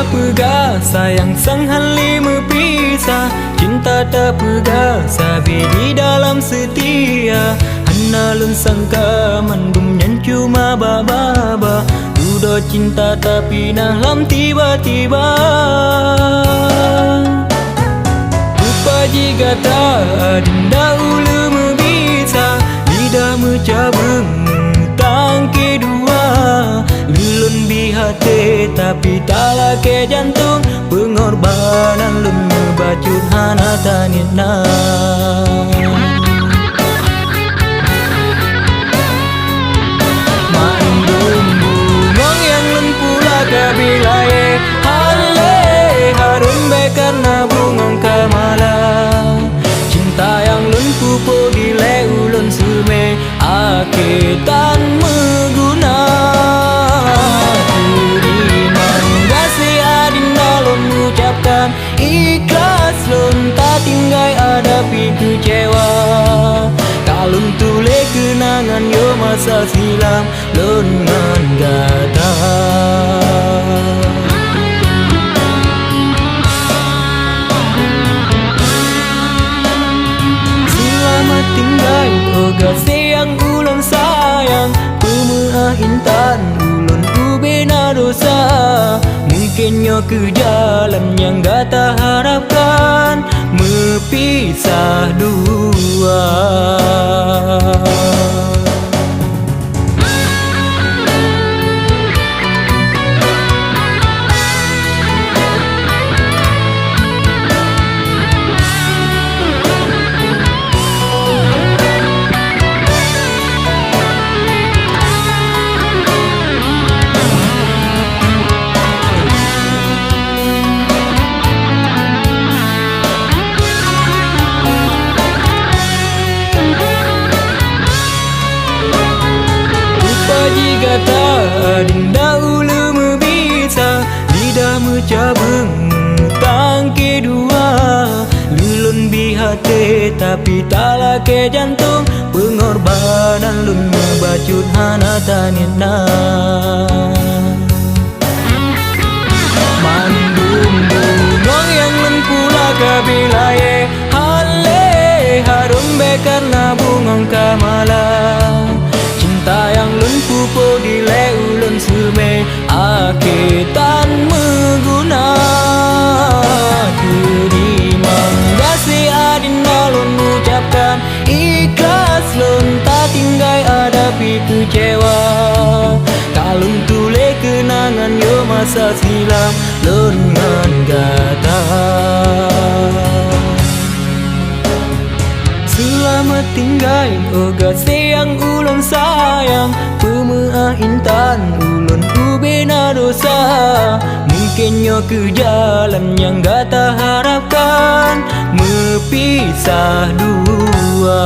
terpegah, sayang sang hali berpisah. Cinta terpegah, di dalam setia. Hana lun sangka mandum yang cuma baba-baba. Duda cinta tapi dalam tiba-tiba. Rupa jika tak dinda ulu membisa, lidah mencabung tangki dua. Lulun bihate tapi tak lake jantung. Pengorbanan lun membacut hana tanitna. Mandum bungong yang lun pula kabilai. Hale harum be karena bungong kamala. Cinta yang lun pupo dile ulun sume. Aketan meguna. Ikhlas lun tak tinggal hadapi kecewa. Kalun tule kenangan yo masa silam lun ngan gata. Selamat tinggal oh kasih yang ulun sayang. Pemua intan ulun ubena dosa. Mungkinnya ke jalan yang gak tak harapkan, mepisah dua. Jika tak dinda ulu membisa, lidah mencabung tangki dua. Lulun bihate tapi tak lake jantung. Pengorbanan lun membacut hana tanitna. Mandum bungong yang lun pula kabilai. Hale harum be karena bungong kamala. Cinta yang lun pupo dile ulun sume. Aketan meguna. Terima kasih adinda lun ucapkan. Ikhlas lun tak tinggal hadapi kecewa. Kalun tule kenangan yo masa silam lun ngan gata. Selamat tinggal oh kasih yang ulun sayang. Pemua intan ulun ubena dosa. Mungkinnya ke jalan yang gak tak harapkan, mepisah dua.